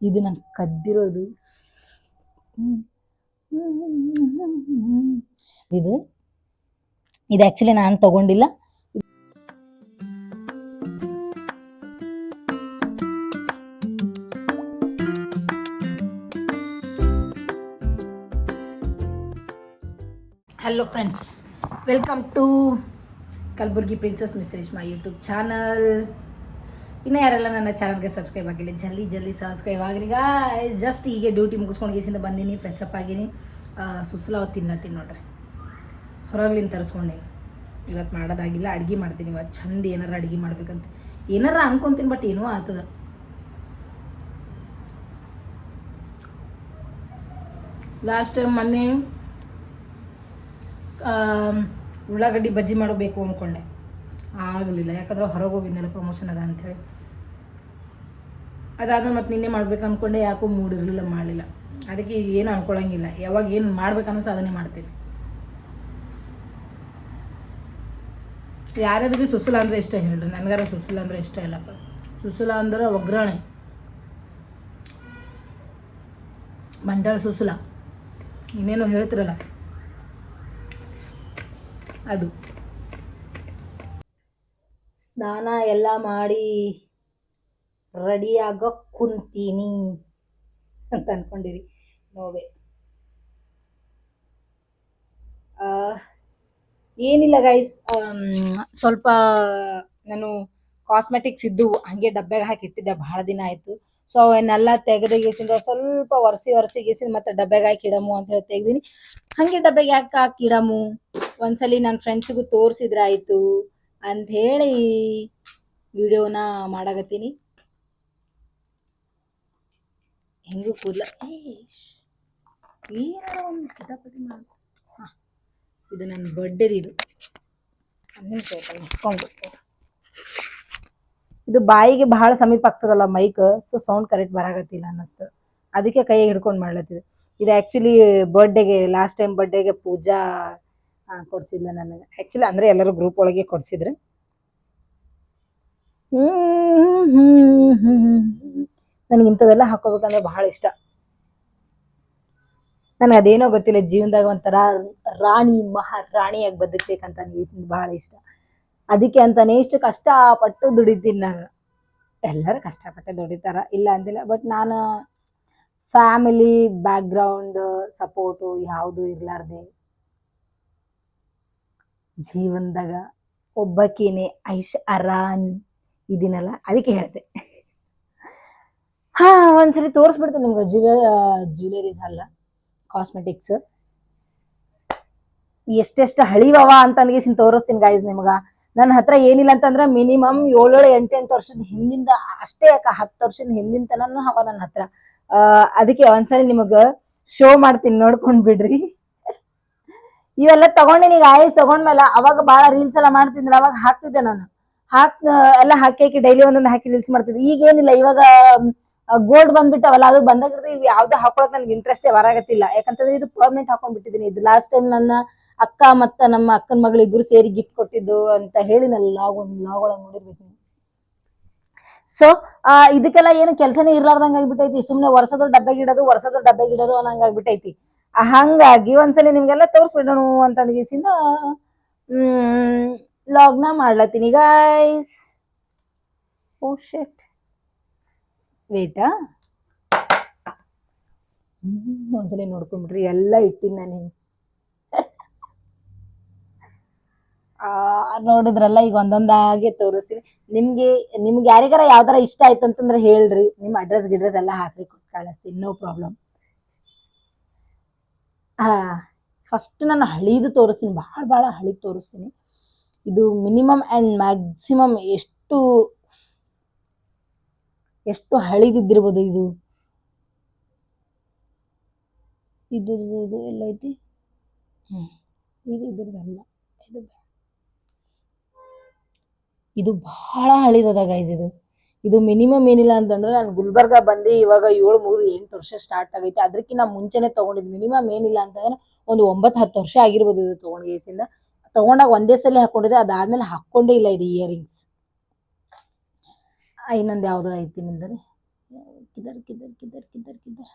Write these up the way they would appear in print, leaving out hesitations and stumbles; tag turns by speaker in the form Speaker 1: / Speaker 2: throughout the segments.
Speaker 1: ಇದು ನಾನು ಕದ್ದಿರೋದು. ಇದು ಆಕ್ಚುಲಿ ನಾನು ತಗೊಂಡಿಲ್ಲ. Hello friends, welcome to Kalaburagi princess miss Reshma YouTube channel. ಇನ್ನೂ ಯಾರೆಲ್ಲ ನನ್ನ ಚಾನಲ್ಗೆ ಸಬ್ಸ್ಕ್ರೈಬ್ ಆಗಿಲ್ಲ ಜಲ್ದಿ ಸಬ್ಸ್ಕ್ರೈಬ್ ಆಗಿರಿ ಗಾಯ್ಸ್. ಜಸ್ಟ್ ಹೀಗೆ ಡ್ಯೂಟಿ ಮುಗಿಸ್ಕೊಂಡು ಗೇಸಿಂದ ಬಂದೀನಿ, ಫ್ರೆಶ್ ಅಪ್ ಆಗಿನಿ. ಸುಸಲಾವ್ ತಿನ್ನತ್ತೀನಿ ನೋಡ್ರಿ, ಹೊರಗ್ಲಿಂದ ತರಿಸ್ಕೊಂಡೇನಿ. ಇವತ್ತು ಮಾಡೋದಾಗಿಲ್ಲ, ಅಡುಗೆ ಮಾಡ್ತೀನಿ ಇವತ್ತು. ಚಂದ ಏನಾರ ಅಡುಗೆ ಮಾಡ್ಬೇಕಂತ ಏನಾರ ಅನ್ಕೊತೀನಿ, ಬಟ್ ಏನೋ ಆಗ್ತದ. ಲಾಸ್ಟ್ ಟೈಮ್ ಮೊನ್ನೆ ಉಳ್ಳಾಗಡ್ಡಿ ಬಜ್ಜಿ ಮಾಡಬೇಕು ಅಂದ್ಕೊಂಡೆ, ಆಗಲಿಲ್ಲ. ಯಾಕಂದ್ರೆ ಹೊರಗೆ ಹೋಗಿದ್ನೆಲ್ಲ, ಪ್ರಮೋಷನ್ ಅದ ಅಂಥೇಳಿ. ಅದಾದ್ಮೇಲೆ ಮತ್ತೆ ನಿನ್ನೆ ಮಾಡ್ಬೇಕು ಅಂದ್ಕೊಂಡೆ, ಯಾಕೋ ಮೂಡಿರಲಿಲ್ಲ, ಮಾಡಲಿಲ್ಲ. ಅದಕ್ಕೆ ಏನು ಅನ್ಕೊಳಂಗಿಲ್ಲ, ಯಾವಾಗ ಏನು ಮಾಡ್ಬೇಕನ್ನೋದು ಅದನ್ನೇ ಮಾಡ್ತೀನಿ. ಯಾರ್ಯಾರಿಗೆ ಸುಸುಲ ಅಂದರೆ ಇಷ್ಟ ಹೇಳ್ರಿ, ನನಗಾರ ಸುಸುಲ ಅಂದರೆ ಇಷ್ಟ ಇಲ್ಲಪ್ಪ. ಸುಸುಲ ಅಂದ್ರೆ ಒಗ್ಗರಣೆ, ಮಂಡಾಳ ಸುಸುಲ, ಇನ್ನೇನೋ ಹೇಳ್ತಿರಲ್ಲ ಅದು. ಸ್ನಾನ ಎಲ್ಲ ಮಾಡಿ ರೆಡಿಯಾಗ ಕುಂತೀನಿ ಅಂತ ಅನ್ಕೊಂಡಿರಿ. ನೋವೇ ಏನಿಲ್ಲ ಗೈಸ್, ಸ್ವಲ್ಪ ನಾನು ಕಾಸ್ಮೆಟಿಕ್ಸ್ ಇದ್ದು ಹಂಗೆ ಡಬ್ಬ್ಯಾಗ ಹಾಕಿ ಇಟ್ಟಿದ್ದೆ, ಭಾಳ ದಿನ ಆಯಿತು. ಸೊ ಅವನ್ನೆಲ್ಲ ತೆಗೆದಗೇಸಿಂದ ಸ್ವಲ್ಪ ಒರೆಸಿಗೇಸಿಂದ ಮತ್ತೆ ಡಬ್ಬ್ಯಾಗ ಹಾಕಿ ಇಡಮು ಅಂತ ಹೇಳಿ ತೆಗ್ದೀನಿ. ಹಾಗೆ ಡಬ್ಬ್ಯಾಗ ಯಾಕೆ ಹಾಕಿ ಇಡಮು, ಒಂದ್ಸಲಿ ನನ್ನ ಫ್ರೆಂಡ್ಸಿಗೂ ತೋರಿಸಿದ್ರೆ ಆಯಿತು ಅಂಥೇಳಿ ವಿಡಿಯೋನ ಮಾಡಾಕತ್ತೀನಿ. ಹೆಂಗೂ ಕೂದಲ ಏನಾರ ಒಂದು ಕಿತಾಪತಿ ಮಾಡ. ಹಾಂ, ಇದು ನನ್ನ ಬರ್ಡೇದು. ಇದು ಇಟ್ಕೊಂಡು ಇದು ಬಾಯಿಗೆ ಭಾಳ ಸಮೀಪ ಆಗ್ತದಲ್ಲ ಮೈಕ್, ಸೊ ಸೌಂಡ್ ಕರೆಕ್ಟ್ ಬರಾಕತ್ತಿಲ್ಲ ಅನ್ನಿಸ್ತದೆ, ಅದಕ್ಕೆ ಕೈಯಾಗ ಹಿಡ್ಕೊಂಡು ಮಾಡ್ಲತ್ತಿದೆ. ಇದು ಆ್ಯಕ್ಚುಲಿ ಬರ್ಡೇಗೆ, ಲಾಸ್ಟ್ ಟೈಮ್ ಬರ್ಡೇಗೆ ಪೂಜಾ ಕೊಡ್ಸಿದ್ಲ ನನಗೆ. ಆ್ಯಕ್ಚುಲಿ ಅಂದರೆ ಎಲ್ಲರೂ ಗ್ರೂಪ್ ಒಳಗೆ ಕೊಡ್ಸಿದ್ರು. ನನಗೆ ಇಂಥದೆಲ್ಲ ಹಾಕೋಬೇಕಂದ್ರೆ ಭಾಳ ಇಷ್ಟ. ನನಗೆ ಅದೇನೋ ಗೊತ್ತಿಲ್ಲ, ಜೀವನದಾಗ ಒಂಥರ ಮಹಾರಾಣಿಯಾಗಿ ಬದುಕಬೇಕಂತ ನನಗೆ ಭಾಳ ಇಷ್ಟ. ಅದಕ್ಕೆ ಅಂತಾನೆ ಇಷ್ಟು ಕಷ್ಟಪಟ್ಟು ದುಡಿತೀನಿ ನಾನು. ಎಲ್ಲರೂ ಕಷ್ಟಪಟ್ಟೆ ದುಡಿತಾರ, ಇಲ್ಲ ಅಂದಿಲ್ಲ. ಬಟ್ ನಾನು ಫ್ಯಾಮಿಲಿ ಬ್ಯಾಕ್ಗ್ರೌಂಡ್ ಸಪೋರ್ಟು ಯಾವುದು ಇರಲಾರ್ದೆ ಜೀವನದಾಗ ಒಬ್ಬಾಕಿನೇ ಆರಾಮ್ ಇದೀನಲ್ಲ, ಅದಕ್ಕೆ ಹೇಳ್ದೆ. ಒಂದ್ಸಲಿ ತೋರಿಸ್ಬಿಡ್ತೀನಿ ನಿಮ್ಗೆ ಜ್ಯುವೆಲರೀಸ್ ಅಲ್ಲ, ಕಾಸ್ಮೆಟಿಕ್ಸ್ ಎಷ್ಟೆಷ್ಟು ಹಳಿವವ ಅಂತ ಅನ್ಗೇಸಿನ ತೋರಿಸ್ತೀನಿ ಗೈಸ್ ನಿಮ್ಗೆ. ನನ್ನ ಹತ್ರ ಏನಿಲ್ಲ ಅಂತಂದ್ರೆ ಮಿನಿಮಮ್ 7-8 ವರ್ಷದ ಹಿಂದಿಂದ ಅಷ್ಟೇ, ಯಾಕೆ 10 ವರ್ಷದ ಹಿಂದಿನ ತನೂ ಅವ ನನ್ನ ಹತ್ರ. ಅದಕ್ಕೆ ಒಂದ್ಸಲಿ ನಿಮಗೆ ಶೋ ಮಾಡ್ತೀನಿ, ನೋಡ್ಕೊಂಡ್ ಬಿಡ್ರಿ. ಇವೆಲ್ಲ ತಗೊಂಡಿನಿ ಗಾಯ್ಸ್. ತಗೊಂಡ್ಮೇಲೆ ಅವಾಗ ಭಾಳ ರೀಲ್ಸ್ ಎಲ್ಲ ಮಾಡ್ತಿದ್ದಿಲ್ಲ, ಅವಾಗ ಹಾಕ್ತಿದ್ದೆ ನಾನು. ಎಲ್ಲ ಹಾಕಿ ಡೈಲಿ ಒಂದೊಂದು ಹಾಕಿ ರೀಲ್ಸ್ ಮಾಡ್ತಿದ್ದೆ. ಈಗೇನಿಲ್ಲ, ಇವಾಗ ಗೋಲ್ಡ್ ಬಂದ್ಬಿಟ್ಟವಲ್ಲ, ಅದು ಬಂದಾಗಿರ್ತದೆ. ಇವು ಯಾವ್ದು ಹಾಕೊಳಕ್ ನನ್ಗೆ ಇಂಟ್ರೆಸ್ಟೇ ಬರಾಗತ್ತಿಲ್ಲ. ಯಾಕಂತಂದ್ರೆ ಇದು ಪರ್ಮನೆಂಟ್ ಹಾಕೊಂಡ್ಬಿಟ್ಟಿದ್ದೀನಿ. ಇದು ಲಾಸ್ಟ್ ಟೈಮ್ ನನ್ನ ಅಕ್ಕ ಮತ್ತು ನಮ್ಮ ಅಕ್ಕನ ಮಗಳು ಇಬ್ಬರು ಸೇರಿ ಗಿಫ್ಟ್ ಕೊಟ್ಟಿದ್ದು ಅಂತ ಹೇಳಿ ನಾನು ಲಾಗ್ ಒಳಗೆ ನೋಡಿರ್ಬೇಕು. ಸೊ ಇದಕ್ಕೆಲ್ಲ ಏನು ಕೆಲಸನೇ ಇರ್ಲಾರ್ದಂಗೆ ಆಗ್ಬಿಟ್ಟೈತಿ. ಸುಮ್ಮನೆ ವರ್ಷದ ಡಬ್ಬೆಗೆ ಇಡೋದು ಅನ್ನಂಗೆ ಆಗ್ಬಿಟ್ಟೈತಿ. ಹಂಗಾಗಿ ಒಂದ್ಸಲಿ ನಿಮ್ಗೆಲ್ಲ ತೋರಿಸ್ಬಿಡೋಣ ಅಂತ ಅಂದ್ಗೇಸಿಂದ ಲಾಗ್ನ ಮಾಡ್ಲತ್ತೀನಿ ಗೈಸ್. ಓ ಶೆಟ್, ವೇಟಾ ಒಂದ್ಸಲಿ ನೋಡ್ಕೊಂಡ್ಬಿಟ್ರಿ, ಎಲ್ಲ ಇಟ್ಟಿನಿ ನಾನು. ನೋಡಿದ್ರಲ್ಲ, ಈಗ ಒಂದೊಂದಾಗೆ ತೋರಿಸ್ತೀನಿ ನಿಮ್ಗೆ ಯಾರಿಗಾರ ಯಾವ್ದಾರ ಇಷ್ಟ ಆಯ್ತು ಅಂತಂದ್ರೆ ಹೇಳ್ರಿ, ನಿಮ್ಮ ಅಡ್ರೆಸ್ ಗಿಡ್ರೆಸ್ ಎಲ್ಲ ಹಾಕ್ರಿ, ಕೊಟ್ಟು ಕಳಿಸ್ತೀನಿ, ನೋ ಪ್ರಾಬ್ಲಮ್. ಫಸ್ಟ್ ನಾನು ಹಳೀದು ತೋರಿಸ್ತೀನಿ, ಭಾಳ ಹಳೀದು ತೋರಿಸ್ತೀನಿ. ಇದು ಮಿನಿಮಮ್ ಆ್ಯಂಡ್ ಮ್ಯಾಕ್ಸಿಮಮ್ ಎಷ್ಟು ಹಳಿದಿದ್ದಿರ್ಬೋದು. ಇದು ಎಲ್ಲ ಐತಿ. ಇದು ಇದ್ರದ್ದಲ್ಲ, ಇದು ಭಾಳ ಹಳಿದದ ಗೈಸ್. ಇದು ಮಿನಿಮಮ್ ಏನಿಲ್ಲ ಅಂತಂದ್ರೆ ನಾನು ಗುಲ್ಬರ್ಗ ಬಂದು ಇವಾಗ 7 ಮುಗಿದು 8 ವರ್ಷ ಸ್ಟಾರ್ಟ್ ಆಗೈತಿ. ಅದಕ್ಕಿಂತ ಮುಂಚೆನೆ ತೊಗೊಂಡಿದ್ದು. ಮಿನಿಮಮ್ ಏನಿಲ್ಲ ಅಂತಂದ್ರೆ ಒಂದು 9-10 ವರ್ಷ ಆಗಿರ್ಬೋದು ಇದು ತೊಗೊಂಡೇಸಿಂದ. ತೊಗೊಂಡಾಗ ಒಂದೇ ಸಲ ಹಾಕೊಂಡಿದ್ದೆ, ಅದಾದ್ಮೇಲೆ ಹಾಕ್ಕೊಂಡೇ ಇಲ್ಲ ಇದು ಇಯರಿಂಗ್ಸ್. ಇನ್ನೊಂದು ಯಾವುದೋ ಐತಿ ನಿಂದರೆ, ಕಿದರ್ ಕಿದರ್ ಕಿದರ್ ಕಿದರ್ ಕಿದರ್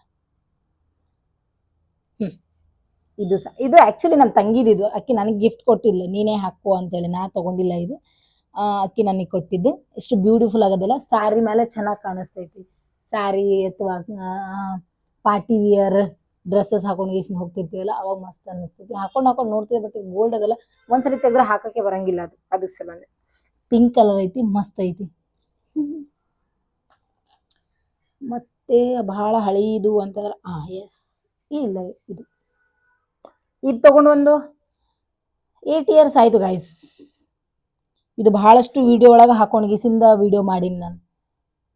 Speaker 1: ಇದು ಆಕ್ಚುಲಿ ನಮ್ಮ ತಂಗಿದಿದು. ಅಕ್ಕಿ ನನಗೆ ಗಿಫ್ಟ್ ಕೊಟ್ಟಿಲ್ಲ, ನೀನೇ ಹಾಕು ಅಂತೇಳಿ. ನಾ ತಗೊಂಡಿಲ್ಲ ಇದು. ಅಕ್ಕಿ ನನಗೆ ಕೊಟ್ಟಿದ್ದು. ಎಷ್ಟು ಬ್ಯೂಟಿಫುಲ್ ಆಗೋದಿಲ್ಲ, ಸ್ಯಾರಿ ಮೇಲೆ ಚೆನ್ನಾಗಿ ಕಾಣಿಸ್ತೈತಿ. ಸ್ಯಾರಿ ಅಥವಾ ಪಾರ್ಟಿ ವಿಯರ್ ಡ್ರೆಸ್ಸಸ್ ಹಾಕೊಂಡು ಗೀಸಿಂದ ಹೋಗ್ತಿರ್ತೀವಲ್ಲ, ಅವಾಗ ಮಸ್ತ್ ಅನಿಸ್ತೈತಿ. ಹಾಕೊಂಡು ನೋಡ್ತೀವಿ, ಬಟ್ ಗೋಲ್ಡ್ ಅದಲ್ಲ, ಒಂದ್ಸರಿ ತೆಗೆದ್ರೆ ಹಾಕಕ್ಕೆ ಬರಂಗಿಲ್ಲ ಅದು. ಅದಕ್ಕೆ ಸಂಬಂಧ ಪಿಂಕ್ ಕಲರ್ ಐತಿ, ಮಸ್ತ್ ಐತಿ. ಮತ್ತೆ ಬಹಳ ಹಳೀದು ಅಂತಂದ್ರೆ ಎಸ್, ಇಲ್ಲ ಇದು ತಗೊಂಡು ಒಂದು 8 years ಆಯ್ತು ಗೈಸ್. ಇದು ಬಹಳಷ್ಟು ವಿಡಿಯೋ ಒಳಗೆ ಹಾಕೊಂಡು ಗೀಸಿಂದ ವಿಡಿಯೋ ಮಾಡೀನಿ ನಾನು.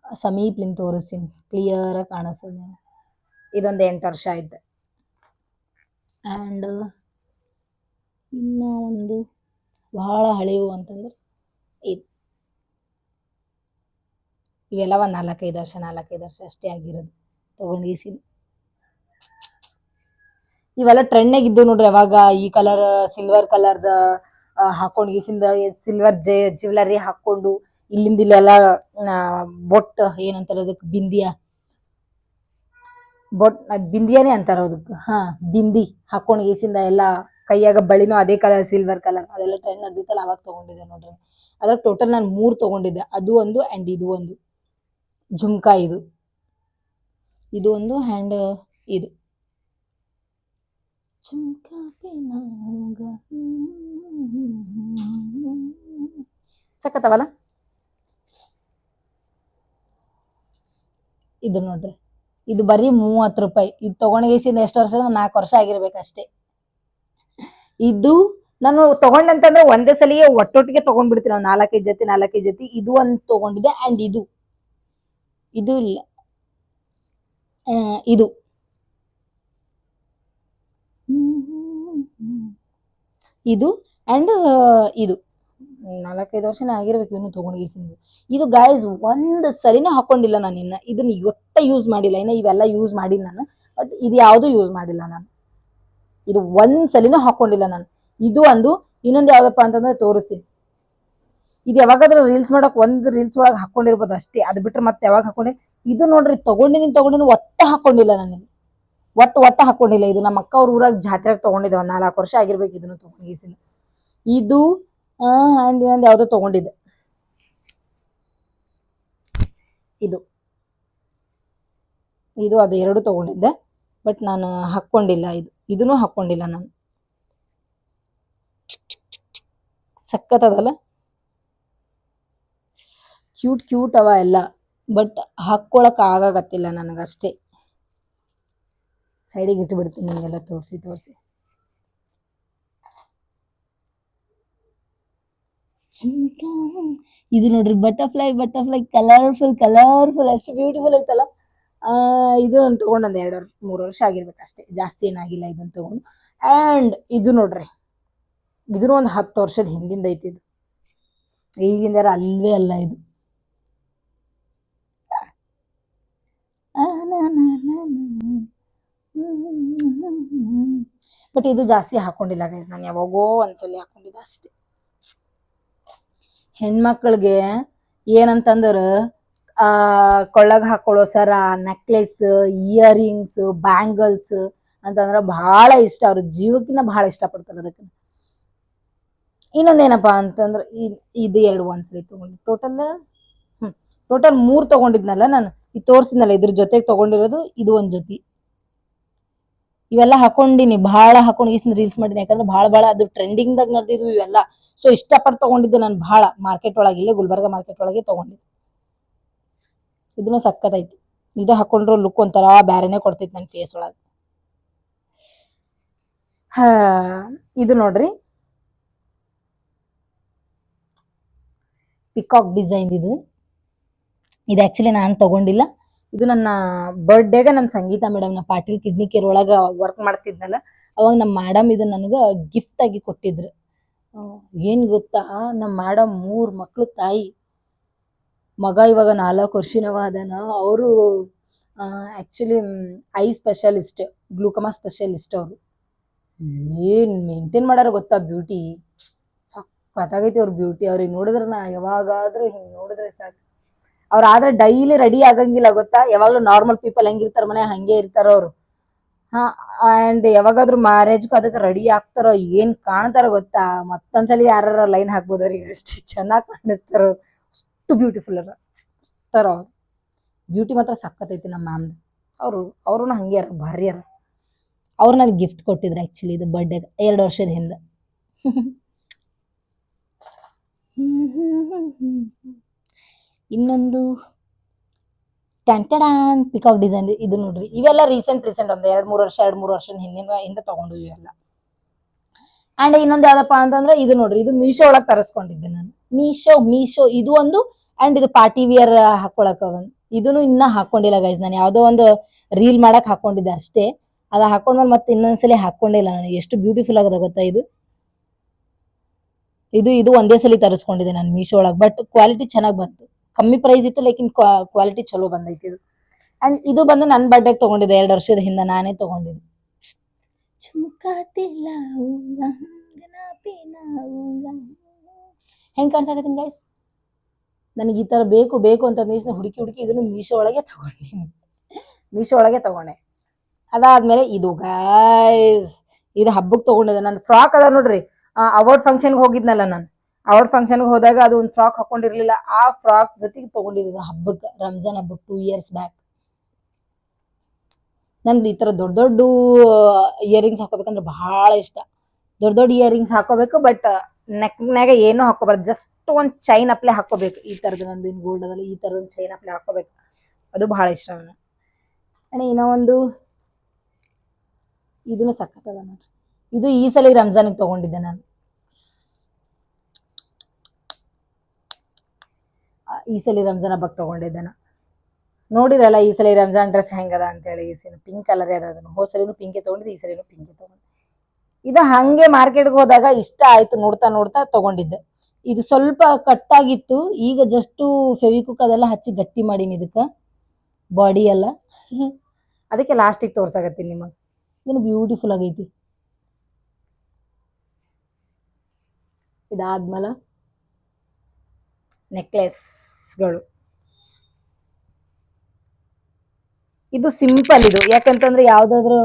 Speaker 1: ಸಮೀಪ್ಲಿಂದ ತೋರಿಸ್ತೀನಿ, ಕ್ಲಿಯರ್ ಆಗಿ ಕಾಣಿಸ್ತದೆ. ಇದೊಂದು 8 ವರ್ಷ ಆಯ್ತು. ಆ್ಯಂಡ್ ಇನ್ನು ಒಂದು ಬಹಳ ಹಳೆವು ಅಂತಂದ್ರೆ ಇದು. ಇವೆಲ್ಲ ಒಂದು 4-5 ವರ್ಷ ಅಷ್ಟೇ ಆಗಿರೋದು ತಗೊಂಡು ಗೀಸಿಂದ. ಇವೆಲ್ಲ ಟ್ರೆಂಡ್ನಾಗ ಇದ್ದು ನೋಡ್ರಿ ಅವಾಗ. ಈ ಕಲರ್ ಸಿಲ್ವರ್ ಕಲರ್ದ ಹಾಕೊಂಡು ಗೀಸಿಂದ ಸಿಲ್ವರ್ ಜ್ಯುವೆಲರಿ ಹಾಕೊಂಡು ಇಲ್ಲಿಂದ ಇಲ್ಲೆಲ್ಲ ಬೊಟ್ ಏನಂತಾರ ಅದಕ್ಕೆ, ಬಿಂದಿಯಾನೇ ಅಂತಾರ ಅದಕ್ಕೆ. ಬಿಂದಿ ಹಾಕೊಂಡು ಗೀಸಿಂದ ಎಲ್ಲ ಕೈಯಾಗ ಬಳಿನೂ ಅದೇ ಕಲರ್, ಸಿಲ್ವರ್ ಕಲರ್. ಅದೆಲ್ಲ ಟ್ರೆಂಡ್ ನಡೆದಿತ್ತಲ್ಲ, ಅವಾಗ ತಗೊಂಡಿದ್ದೆ ನೋಡ್ರಿ. ಅದ್ರ ಟೋಟಲ್ ನಾನು 3 ತಗೊಂಡಿದ್ದೆ. ಅದು ಒಂದು ಆ್ಯಂಡ್ ಇದು ಒಂದು ಜುಮ್ಕಾ. ಇದು ಒಂದು ಹ್ಯಾಂಡ್ ಇದು ಜುಮ್ಕಾ ಸಕ್ಕತ್ತವಲ್ಲ. ಇದು ನೋಡ್ರಿ, ಇದು ಬರೀ 30 ರೂಪಾಯಿ. ಇದು ತಗೊಂಡೇಸಿಂದ ಎಷ್ಟು ವರ್ಷ, 4 ವರ್ಷ ಆಗಿರ್ಬೇಕಷ್ಟೇ. ಇದು ನಾನು ತಗೊಂಡಂತಂದ್ರೆ ಒಂದೇ ಸಲಿಗೆ ಒಟ್ಟೊಟ್ಟಿಗೆ ತಗೊಂಡ್ಬಿಡ್ತೀನಿ, ನಾವು 4-5 ಜೊತೆ. ಇದು ಒಂದು ತಗೊಂಡಿದ್ದೆ. ಆ್ಯಂಡ್ ಇದು ಇಲ್ಲ, ಇದು ಆ್ಯಂಡ್ ಇದು 4-5 ವರ್ಷನೇ ಆಗಿರ್ಬೇಕು ಇನ್ನು ತಗೊಂಡ್ಗೇಸಿಂದು. ಇದು ಗಾಯ್ಸ್ ಒಂದು ಸಲಿನೂ ಹಾಕೊಂಡಿಲ್ಲ ನಾನು. ಇದನ್ನ ಒಟ್ಟ ಯೂಸ್ ಮಾಡಿಲ್ಲ. ಇವೆಲ್ಲ ಯೂಸ್ ಮಾಡಿನಿ ನಾನು, ಬಟ್ ಇದು ಯಾವುದು ಯೂಸ್ ಮಾಡಿಲ್ಲ ನಾನು. ಇದು ಒಂದ್ ಸಲಿನೂ ಹಾಕೊಂಡಿಲ್ಲ ನಾನು. ಇದು ಒಂದು. ಇನ್ನೊಂದು ಯಾವ್ದಪ್ಪ ಅಂತಂದ್ರೆ ತೋರಿಸ್ತೀನಿ. ಇದು ಯಾವಾಗಾದ್ರೂ ರೀಲ್ಸ್ ಮಾಡಕ್ ಒಂದು ರೀಲ್ಸ್ ಒಳಗೆ ಹಾಕೊಂಡಿರ್ಬೋದು ಅಷ್ಟೇ, ಅದು ಬಿಟ್ರೆ ಮತ್ತೆ ಯಾವಾಗ ಹಾಕೊಂಡೆ. ಇದು ನೋಡ್ರಿ, ತಗೊಂಡಿನಿ ಒಟ್ಟ ಹಾಕೊಂಡಿಲ್ಲ ನಾನು. ಒಟ್ಟ ಹಾಕೊಂಡಿಲ್ಲ. ಇದು ನಮ್ಮ ಅಕ್ಕ ಅವ್ರ ಊರಾಗ ಜಾತ್ರೆಗೆ ತಗೊಂಡಿದ್ದೆ. 4 ವರ್ಷ ಆಗಿರ್ಬೇಕು ಇದನ್ನು ತಗೊಂಡಿಸಿನ. ಇದು ಆ್ಯಂಡ್ ಇನ್ನೊಂದು ಯಾವ್ದೋ ತಗೊಂಡಿದ್ದೆ. ಇದು ಅದು 2 ತಗೊಂಡಿದ್ದೆ, ಬಟ್ ನಾನು ಹಾಕೊಂಡಿಲ್ಲ. ಇದನ್ನು ಹಾಕೊಂಡಿಲ್ಲ ನಾನು. ಸಕ್ಕತ್ತದಲ್ಲ, ಕ್ಯೂಟ್ ಅವ ಎಲ್ಲ, ಬಟ್ ಹಾಕೊಳಕ್ ಆಗತ್ತಿಲ್ಲ ನನಗಷ್ಟೇ. ಸೈಡಿಗೆ ಇಟ್ಟು ಬಿಡ್ತೀನಿ ನಿಮಗೆಲ್ಲ ತೋರಿಸಿ. ಇದು ನೋಡ್ರಿ, ಬಟರ್ಫ್ಲೈ ಕಲರ್ಫುಲ್ ಎಷ್ಟು ಬ್ಯೂಟಿಫುಲ್ ಐತಲ್ಲ. ಇದು ತಗೊಂಡು ಒಂದು 2-3 ವರ್ಷ ಆಗಿರ್ಬೇಕು ಅಷ್ಟೇ, ಜಾಸ್ತಿ ಏನಾಗಿಲ್ಲ ಇದನ್ನ ತಗೊಂಡು. ಆ್ಯಂಡ್ ಇದು ನೋಡ್ರಿ, ಇದನ್ನು ಒಂದು 10 ವರ್ಷದ ಹಿಂದಿಂದ ಐತಿ. ಇದು ಈಗಿಂದಾರ ಅಲ್ವೇ ಅಲ್ಲ ಇದು. ಬಟ್ ಇದು ಜಾಸ್ತಿ ಹಾಕೊಂಡಿಲ್ಲ ಗೈಸ್, ನಾನು ಯಾವಾಗೋ ಒಂದ್ಸಲಿ ಹಾಕೊಂಡಿದ್ದೆ ಅಷ್ಟೇ. ಹೆಣ್ಮಕ್ಳಿಗೆ ಏನಂತಂದ್ರ ಕೊಳ್ಳಗ ಹಾಕೊಳ್ಳೋ ಸರ, ನೆಕ್ಲೆಸ್, ಇಯರಿಂಗ್ಸ್, ಬ್ಯಾಂಗಲ್ಸ್ ಅಂತಂದ್ರ ಬಹಳ ಇಷ್ಟ. ಅವ್ರ ಜೀವಕ್ಕಿನ್ನ ಬಹಳ ಇಷ್ಟಪಡ್ತಾರೆ ಅದಕ್ಕೆ. ಇನ್ನೊಂದೇನಪ್ಪಾ ಅಂತಂದ್ರ ಇದು 2 ಒಂದ್ಸಲಿ ತಗೊಂಡು ಟೋಟಲ್ 3 ತಗೊಂಡಿದ್ನಲ್ಲ ನಾನು. ಇದು ತೋರ್ಸಿದ್ನಲ್ಲ, ಇದ್ರ ಜೊತೆಗೆ ತಗೊಂಡಿರೋದು ಇದು ಒಂದ್ ಜೊತೆ. ಇವೆಲ್ಲ ಹಾಕೊಂಡಿನಿ, ಬಹಳ ಹಾಕೊಂಡು ರೀಲ್ಸ್ ಮಾಡಿನಿ. ಯಾಕಂದ್ರೆ ಬಹಳ ಅದು ಟ್ರೆಂಡಿಂಗ್ ದಾಗ ನಡೆದಿದ್ವು ಇವೆಲ್ಲ. ಸೊ ಇಷ್ಟಪಟ್ಟು ತಗೊಂಡಿದ್ದೆ ನಾನು ಬಹಳ. ಮಾರ್ಕೆಟ್ ಒಳಗೆ, ಇಲ್ಲೇ ಗುಲ್ಬರ್ಗ ಮಾರ್ಕೆಟ್ ಒಳಗೆ ತಗೊಂಡಿದ್ದೆ. ಇದನ್ನು ಸಕ್ಕತ್ತೈತಿ. ಇದು ಹಾಕೊಂಡ್ರು ಲುಕ್ ಒಂಥರ ಬ್ಯಾರೆನೆ ಕೊಡ್ತೈತಿ ನನ್ನ ಫೇಸ್ ಒಳಗೆ. ಇದು ನೋಡ್ರಿ, ಪಿಕಾಕ್ ಡಿಸೈನ್. ಇದು ಆಕ್ಚುಲಿ ನಾನು ತಗೊಂಡಿಲ್ಲ. ಇದು ನನ್ನ ಬರ್ಡೇಗ ನಮ್ಮ ಸಂಗೀತ ಮೇಡಮ್, ನಾ ಪಾಟೀಲ್ ಕಿಡ್ನಿ ಕೇರ್ ಒಳಗ ವರ್ಕ್ ಮಾಡ್ತಿದ್ನಲ್ಲ, ಅವಾಗ ನಮ್ಮ ಮೇಡಮ್ ಇದು ನನಗೆ ಗಿಫ್ಟ್ ಆಗಿ ಕೊಟ್ಟಿದ್ರು. ಏನ್ ಗೊತ್ತಾ, ನಮ್ಮ ಮೇಡಮ್ 3 ಮಕ್ಳು ತಾಯಿ. ಮಗ ಇವಾಗ 4 ವರ್ಷನವ ಅದಾನ. ಅವರು actually I specialist, glaucoma specialist. ಅವರು ಏನ್ ಮೇಂಟೈನ್ ಮಾಡಾರ ಗೊತ್ತಾ ಬ್ಯೂಟಿ. ಸಕ್ಕತ್ತಾಗೈತಿ ಅವ್ರ ಬ್ಯೂಟಿ. ಅವ್ರಿಗೆ ನೋಡಿದ್ರೆ ನಾ ಯಾವಾಗಾದ್ರೂ ಹಿಂಗೆ ನೋಡಿದ್ರೆ ಸಾಕು ಆದ್ರೆ ಡೈಲಿ ರೆಡಿ ಆಗಂಗಿಲ್ಲ ಗೊತ್ತಾ, ಯಾವಾಗ್ಲೂ ನಾರ್ಮಲ್ ಪೀಪಲ್ ಹೆಂಗಿರ್ತಾರ ಮನೆ ಹಂಗೆ ಇರ್ತಾರ ಅವ್ರು. ಹಾ, ಅಂಡ್ ಯಾವಾಗಾದ್ರೂ ಮ್ಯಾರೇಜ್ ಅದಕ್ಕೆ ರೆಡಿ ಆಗ್ತಾರೋ ಏನ್ ಕಾಣ್ತಾರ ಗೊತ್ತಾ, ಮತ್ತೊಂದ್ಸಲಿ ಯಾರ ಲೈನ್ ಹಾಕ್ಬೋದು ಅವ್ರಿಗೆ, ಅಷ್ಟು ಚೆನ್ನಾಗಿ ಕಾಣಿಸ್ತಾರ ಅವ್ರು, ಅಷ್ಟು ಬ್ಯೂಟಿಫುಲ್ ಅವ್ರು. ಬ್ಯೂಟಿ ಮಾತ್ರ ಸಕ್ಕತ್ತೈತಿ ನಮ್ಮ ಮ್ಯಾಮ್ದು. ಅವರು ಹಂಗೆ ಭಾರಿ ಯಾರ. ಅವ್ರು ನನಗೆ ಗಿಫ್ಟ್ ಕೊಟ್ಟಿದ್ರು ಆಕ್ಚುಲಿ ಇದು ಬರ್ಡೇ 2 ವರ್ಷದ ಹಿಂದೆ. ಇನ್ನೊಂದು ಟ್ಯಾಂಟಡಾನ್ ಪಿಕಾಕ್ ಡಿಸೈನ್ ಇದು ನೋಡ್ರಿ. ಇವೆಲ್ಲ ರೀಸೆಂಟ್ ಒಂದು 2-3 ವರ್ಷದ ಹಿಂದೆ ತಗೊಂಡು ಇವೆಲ್ಲ. ಅಂಡ್ ಇನ್ನೊಂದು ಯಾವ್ದಪ್ಪ ಅಂತಂದ್ರೆ ಇದು ನೋಡ್ರಿ, ಇದು ಮೀಶೋ ಒಳಗೆ ತರಿಸ್ಕೊಂಡಿದ್ದೆ ನಾನು. ಮೀಶೋ ಇದು ಒಂದು. ಅಂಡ್ ಇದು ಪಾರ್ಟಿ ವಿಯರ್ ಹಾಕೊಳಕ ಒಂದು. ಇದನ್ನು ಇನ್ನ ಹಾಕೊಂಡಿಲ್ಲ ಗೈಸ್, ನಾನು ಯಾವ್ದೋ ಒಂದು ರೀಲ್ ಮಾಡಕ್ ಹಾಕೊಂಡಿದ್ದೆ ಅಷ್ಟೇ. ಅದ ಹಾಕೊಂಡ್ಮೇಲೆ ಮತ್ತೆ ಇನ್ನೊಂದ್ಸಲಿ ಹಾಕೊಂಡಿಲ್ಲ ನಾನು. ಎಷ್ಟು ಬ್ಯೂಟಿಫುಲ್ ಆಗದ ಗೊತ್ತಾ ಇದು. ಇದು ಒಂದೇ ಸಲ ತರಿಸ್ಕೊಂಡಿದ್ದೆ ನಾನು ಮೀಶೋ ಒಳಗೆ. ಬಟ್ ಕ್ವಾಲಿಟಿ ಚೆನ್ನಾಗಿ ಬಂತು, ಕಮ್ಮಿ ಪ್ರೈಸ್ ಇತ್ತು, ಲೇಕಿನ್ ಕ್ವಾಲಿಟಿ ಚಲೋ ಬಂದೈತಿ ಇದು. ಅಂಡ್ ಇದು ಬಂದು ನನ್ನ ಬರ್ಡೇಗೆ ತಗೊಂಡಿದ್ದೆ 2 ವರ್ಷದ ಹಿಂದೆ, ನಾನೇ ತಗೊಂಡಿದ್ದೆ. ಹೆಂಗ್ ಕಾಣ್ಸಾಕತ್ತೀನಿ ಗೈಸ್? ನನಗೆ ಈ ತರ ಬೇಕು ಅಂತ ಹುಡುಕಿ ಇದನ್ನು ಮೀಶೋ ಒಳಗೆ ತಗೊಂಡೆ. ಅದಾದ್ಮೇಲೆ ಇದು ಗೈಸ್, ಇದು ಹಬ್ಬಕ್ಕೆ ತಗೊಂಡಿದ್ದೆ. ನನ್ನ ಫ್ರಾಕ್ ಅದ ನೋಡ್ರಿ, ಅವಾರ್ಡ್ ಫಂಕ್ಷನ್ಗೆ ಹೋಗಿದ್ನಲ್ಲ ನಾನು. ಅವಾರ್ಡ್ ಫಂಕ್ಷನ್ಗೆ ಹೋದಾಗ ಅದು ಒಂದು ಫ್ರಾಕ್ ಹಾಕೊಂಡಿರ್ಲಿಲ್ಲ, ಆ ಫ್ರಾಕ್ ಜೊತೆಗೆ ತಗೊಂಡಿದ್ದು ಹಬ್ಬಕ್ಕೆ, ರಂಜಾನ್ ಹಬ್ಬಕ್ಕೆ 2 years ಬ್ಯಾಕ್. ನನ್ಗೆ ಈ ತರ ದೊಡ್ಡ ಇಯರಿಂಗ್ಸ್ ಹಾಕೋಬೇಕಂದ್ರೆ ಬಹಳ ಇಷ್ಟ. ದೊಡ್ಡ ಇಯರಿಂಗ್ಸ್ ಹಾಕೋಬೇಕು, ಬಟ್ ನೆಕ್ನಾಗ ಏನು ಹಾಕೋಬಾರ್ದು, ಜಸ್ಟ್ ಒಂದ್ ಚೈನ್ ಅಪ್ಲೆ ಹಾಕೋಬೇಕು. ಈ ತರದ ಒಂದು ಗೋಲ್ಡ್ ಅದಲ್ಲಿ ಈ ತರದ ಒಂದು ಚೈನ್ ಅಪ್ಲೆ ಹಾಕೋಬೇಕು, ಅದು ಬಹಳ ಇಷ್ಟ ನನಗೆ. ಇನ್ನೂ ಒಂದು ಇದನ್ನು ಸಕ್ಕತ್ತದ ನೋಡ್ರಿ. ಇದು ಈ ಸಲ ರಂಜಾನಿಗೆ ತಗೊಂಡಿದ್ದೆ ನಾನು. ಈ ಸಲ ರಂಜಾನ್ ಹಬ್ಬಕ್ಕೆ ತಗೊಂಡಿದ್ದೆ ನಾನು. ನೋಡಿರಲ್ಲ ಈ ಸಲ ರಂಜಾನ್ ಡ್ರೆಸ್ ಹೆಂಗದ ಅಂತೇಳಿ. ಈ ಸಲ ಪಿಂಕ್ ಕಲರ್ ಅದ. ಅದನ್ನು ಹೋದ ಸಲಿನೂ ಪಿಂಕೆ ತಗೊಂಡಿದ್ದೆ, ಈ ಸಲಿನೂ ಪಿಂಕೆ ತಗೊಂಡೆ. ಇದು ಹಂಗೆ ಮಾರ್ಕೆಟ್ಗೆ ಹೋದಾಗ ಇಷ್ಟ ಆಯ್ತು, ನೋಡ್ತಾ ತಗೊಂಡಿದ್ದೆ. ಇದು ಸ್ವಲ್ಪ ಕಟ್ಟಾಗಿತ್ತು, ಈಗ ಜಸ್ಟ್ ಫೆವಿಕ್ವಿಕ್ ಅದೆಲ್ಲ ಹಚ್ಚಿ ಗಟ್ಟಿ ಮಾಡೀನಿ ಇದಕ್ಕೆ, ಬಾಡಿ ಎಲ್ಲ. ಅದಕ್ಕೆ ಲಾಸ್ಟಿಗೆ ತೋರ್ಸಾಕತ್ತೀನಿ ನಿಮಗೆ. ಇದನ್ನು ಬ್ಯೂಟಿಫುಲ್ ಆಗೈತಿ. ಇದಾದ್ಮೇಲೆ ನೆಕ್ಲೆಸ್ಗಳು. ಇದು ಸಿಂಪಲ್ ಇದು, ಯಾಕಂತಂದ್ರೆ ಯಾವ್ದಾದ್ರು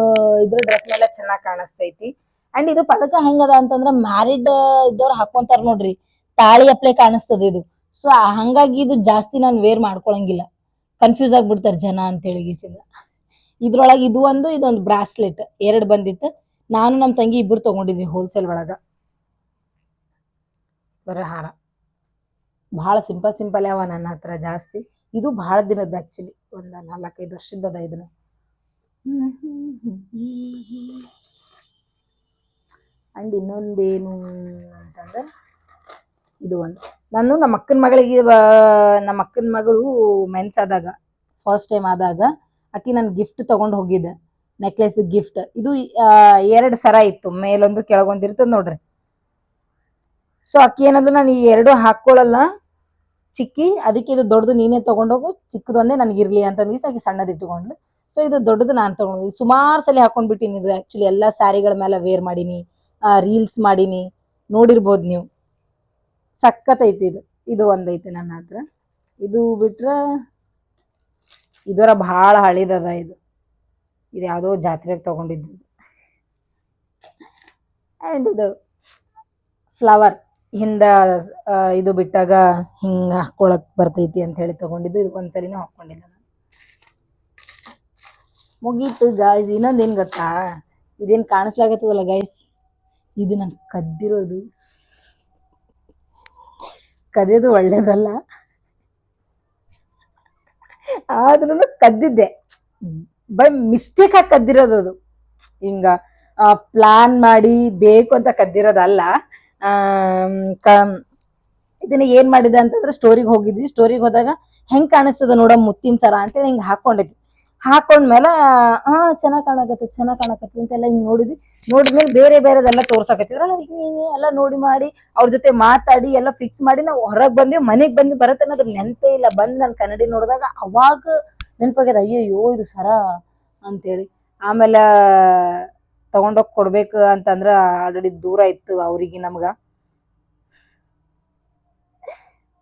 Speaker 1: ಇದ್ರ ಡ್ರೆಸ್ ಮೇಲೆ ಚೆನ್ನಾಗಿ ಕಾಣಿಸ್ತೈತಿ. ಅಂಡ್ ಇದು ಪದಕ ಹೆಂಗದ ಅಂತಂದ್ರೆ ಮ್ಯಾರಿಡ್ ಇದ್ದವ್ರು ಹಾಕೊಂತಾರ ನೋಡ್ರಿ, ತಾಳಿ ಅಪ್ಲೆ ಕಾಣಿಸ್ತದ ಇದು. ಸೊ ಹಂಗಾಗಿ ಇದು ಜಾಸ್ತಿ ನಾನು ವೇರ್ ಮಾಡ್ಕೊಳಂಗಿಲ್ಲ, ಕನ್ಫ್ಯೂಸ್ ಆಗ್ಬಿಡ್ತಾರ ಜನ ಅಂತೇಳಿ ಗೀಸಿಂದ. ಇದ್ರೊಳಗೆ ಇದೊಂದು ಬ್ರಾಸ್ಲೆಟ್ 2 ಬಂದಿತ್ತು. ನಾನು ನಮ್ಮ ತಂಗಿ ಇಬ್ಬರು ತಗೊಂಡಿದ್ವಿ ಹೋಲ್ಸೇಲ್ ಒಳಗ. ಹಾರ ಬಹಳ ಸಿಂಪಲ್ ಯಾವ ನನ್ನ ಹತ್ರ ಜಾಸ್ತಿ. ಇದು ಬಹಳ ದಿನದ ಆಕ್ಚುಲಿ, ಒಂದು 4-5 ವರ್ಷದ ಇದನ್ನು. ಅಂಡ್ ಇನ್ನೊಂದೇನು ಅಂತಂದ್ರೆ ಇದು ಒಂದು, ನಾನು ನಮ್ಮ ಅಕ್ಕನ ಮಗಳು ಮೆನ್ಸ್ ಆದಾಗ, ಫಸ್ಟ್ ಟೈಮ್ ಆದಾಗ ಆಕಿ ನನ್ ಗಿಫ್ಟ್ ತಗೊಂಡ್ ಹೋಗಿದ್ದೆ, ನೆಕ್ಲೆಸ್ ಗಿಫ್ಟ್. ಇದು 2 ಸರ ಇತ್ತು, ಮೇಲೊಂದು ಕೆಳಗೊಂದಿರ್ತದ ನೋಡ್ರಿ. ಸೊ ಅಕ್ಕಿ ಏನಂದ್ರೆ ನಾನು ಈ 2 ಹಾಕೊಳ್ಳಲ್ಲ ಚಿಕ್ಕಿ, ಅದಕ್ಕೆ ಇದು ದೊಡ್ಡದು ನೀನೇ ತಗೊಂಡೋಗು, ಚಿಕ್ಕದೊಂದೇ ನನಗಿರ್ಲಿ ಅಂತ ಆಕಿ ಸಣ್ಣದ ಇಟ್ಕೊಂಡ್ಲು. ಸೊ ಇದು ದೊಡ್ಡದು ನಾನು ತಗೊಂಡು ಸುಮಾರು ಸಲ ಹಾಕೊಂಡ್ಬಿಟ್ಟಿನಿ. ಇದು ಆಕ್ಚುಲಿ ಎಲ್ಲಾ ಸ್ಯಾರಿಗಳ ಮೇಲೆ ವೇರ್ ಮಾಡೀನಿ, ರೀಲ್ಸ್ ಮಾಡೀನಿ, ನೋಡಿರ್ಬೋದು ನೀವು. ಸಕ್ಕತ್ತೈತಿ ಇದು ಒಂದೈತಿ ನನ್ನ ಹತ್ರ. ಇದು ಬಿಟ್ರ ಇದರ ಬಹಳ ಹಳಿದದ. ಇದು ಯಾವ್ದೋ ಜಾತ್ರೆಗೆ ತಗೊಂಡಿದ್ದು. ಅಂಡ್ ಇದು ಫ್ಲವರ್ ಹಿಂದ ಇದು ಬಿಟ್ಟಾಗ ಹಿಂಗ ಹಾಕೊಳಕ್ ಬರ್ತೈತಿ ಅಂತ ಹೇಳಿ ತಗೊಂಡಿದ್ದು. ಇದು ಒಂದ್ಸಲಿನೂ ಹಾಕೊಂಡಿಲ್ಲ ನಾನು. ಮುಗೀತು ಗಾಯ್ಸ್. ಇನ್ನೊಂದೇನ್ ಗೊತ್ತಾ, ಇದೇನ್ ಕಾಣಿಸ್ಲಾಗತ್ತದಲ್ಲ ಗೈಸ್, ಇದು ನನ್ ಕದ್ದಿರೋದು. ಕದಿಯೋದು ಒಳ್ಳೇದಲ್ಲ, ಆದ್ರೂ ಕದ್ದಿದ್ದೆ, ಬೈ ಮಿಸ್ಟೇಕ್ ಆಗಿ ಕದ್ದಿರೋದು. ಅದು ಹಿಂಗ ಪ್ಲಾನ್ ಮಾಡಿ ಬೇಕು ಅಂತ ಕದ್ದಿರೋದಲ್ಲ. ಇದನ್ನ ಏನ್ ಮಾಡಿದೆ ಅಂತಂದ್ರೆ ಸ್ಟೋರಿಗೆ ಹೋಗಿದ್ವಿ. ಸ್ಟೋರಿಗೆ ಹೋದಾಗ ಹೆಂಗ್ ಕಾಣಿಸ್ತದ ನೋಡ ಮುತ್ತಿನ ಸರ ಅಂತೇಳಿ ಹಿಂಗ್ ಹಾಕೊಂಡಿದ್ವಿ. ಹಾಕೊಂಡ್ಮೇಲೆ ಚೆನ್ನಾಗ್ ಕಾಣಕತ್ತ ಅಂತೆಲ್ಲ ಹಿಂಗ್ ನೋಡಿದ್ಮೇಲೆ ಬೇರೆದೆಲ್ಲ ತೋರ್ಸಾಕತ್ತಿದ್ರಲ್ಲ, ಎಲ್ಲ ನೋಡಿ ಮಾಡಿ ಅವ್ರ ಜೊತೆ ಮಾತಾಡಿ ಎಲ್ಲ ಫಿಕ್ಸ್ ಮಾಡಿ ನಾವು ಹೊರಗೆ ಬಂದ್ವಿ. ಮನೆಗ್ ಬಂದು ಬರತ್ತೆ ಅನ್ನೋದ್ರ ನೆನಪೇ ಇಲ್ಲ. ಬಂದ್ ನಾನು ಕನ್ನಡಿ ನೋಡಿದಾಗ ಅವಾಗ ನೆನಪಾಗ್ಯದ, ಅಯ್ಯೋ ಇದು ಸರ ಅಂತೇಳಿ. ಆಮೇಲೆ ತಗೊಂಡೋಗ್ ಕೊಡ್ಬೇಕು ಅಂತಂದ್ರ ಆಲ್ರೆಡಿ ದೂರ ಇತ್ತು ಅವ್ರಿಗೆ ನಮ್ಗ.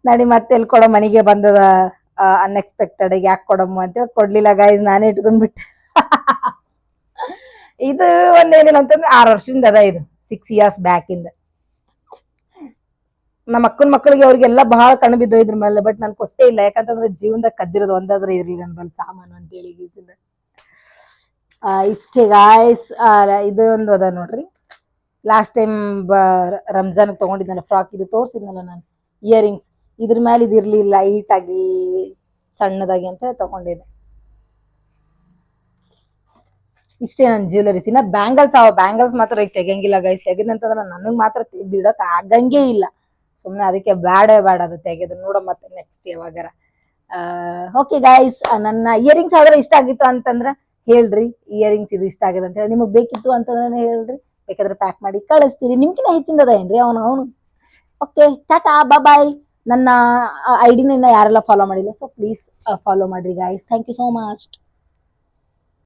Speaker 1: ನಡಿ ಮತ್ತೆ ಎಲ್ ಕೊಡೋ, ಮನೆಗೆ ಬಂದದ ಅನ್ಎಕ್ಸ್ಪೆಕ್ಟೆಡ್ ಯಾಕೆ ಕೊಡಮ್ಮ ಅಂತೇಳಿ ಕೊಡ್ಲಿಲ್ಲ ಗೈಸ್, ನಾನೇ ಇಟ್ಕೊಂಡ್ಬಿಟ್ಟೆ. ಇದು ಒಂದೇನಿಲ್ಲ ಅಂತಂದ್ರೆ 6 ವರ್ಷದಿಂದ ಅದ, ಇದು 6 years ಬ್ಯಾಕ್ ಇಂದ. ನಮ್ಮ ಅಕ್ಕನ ಮಕ್ಕಳಿಗೆ ಅವ್ರಿಗೆಲ್ಲ ಬಹಳ ಕಣ್ಣು ಬಿದ್ದು ಇದ್ರ ಮೇಲೆ, ಬಟ್ ನಾನು ಕೊಟ್ಟೇ ಇಲ್ಲ. ಯಾಕಂತಂದ್ರೆ ಜೀವನದಾಗ ಕದ್ದಿರೋದು ಒಂದಾದ್ರೆ ಇರ್ಲಿ ನನ್ ಬಲ್ ಸಾಮಾನು ಅಂತೇಳಿ ಗೀಸಿಂದ. ಇಷ್ಟೇ ಗಾಯ್ಸ್. ಇದು ಒಂದು ಅದ ನೋಡ್ರಿ, ಲಾಸ್ಟ್ ಟೈಮ್ ರಂಜಾನ್ ತಗೊಂಡಿದ್ನಲ್ಲ ಫ್ರಾಕ್, ಇದು ತೋರ್ಸಿದ್ನಲ್ಲ ನಾನು ಇಯರಿಂಗ್ಸ್, ಇದ್ರ ಮೇಲೆ ಇದಿರ್ಲಿಲ್ಲ, ಲೈಟ್ ಆಗಿ ಸಣ್ಣದಾಗಿ ಅಂತ ತಗೊಂಡಿದ್ದೆ. ಇಷ್ಟೇ ನನ್ನ ಜ್ಯುವೆಲರೀಸ್. ಇನ್ನ ಬ್ಯಾಂಗಲ್ಸ್ ಮಾತ್ರ ಈಗ ತೆಗಿಯಂಗಿಲ್ಲ ಗೈಸ್. ತೆಗೆದಂತಂದ್ರೆ ನನಗ್ ಮಾತ್ರ ತೆಗ್ದಿಡಕ್ ಆಗಂಗೇ ಇಲ್ಲ. ಸುಮ್ನೆ ಅದಕ್ಕೆ ಬೇಡ ಅದು ತೆಗೆದು ನೋಡ ಮತ್ತೆ ನೆಕ್ಸ್ಟ್ ಯಾವಾಗಾರ. ಓಕೆ ಗೈಸ್, ನನ್ನ ಇಯರಿಂಗ್ಸ್ ಆದ್ರೆ ಇಷ್ಟ ಆಗಿತ್ತು ಅಂತಂದ್ರ ಹೇಳ್ರಿ, ಇಯರಿಂಗ್ಸ್ ಇದು ಇಷ್ಟ ಆಗಿದೆ ಅಂತ ಹೇಳಿ. ನಿಮಗ್ ಬೇಕಿತ್ತು ಅಂತಂದ್ರೆ ಹೇಳ್ರಿ, ಬೇಕಾದ್ರೆ ಪ್ಯಾಕ್ ಮಾಡಿ ಕಳಿಸ್ತೀರಿ. ನಿಮ್ಗಿನ ಹೆಚ್ಚಿಂದದ ಏನ್ರಿ ಅವನು. Okay, tata bye. ನನ್ನ ಐಡಿನ ಯಾರೆಲ್ಲ ಫಾಲೋ ಮಾಡಿಲ್ಲ, ಸೊ ಪ್ಲೀಸ್ ಫಾಲೋ ಮಾಡ್ರಿ guys. Thank you so much.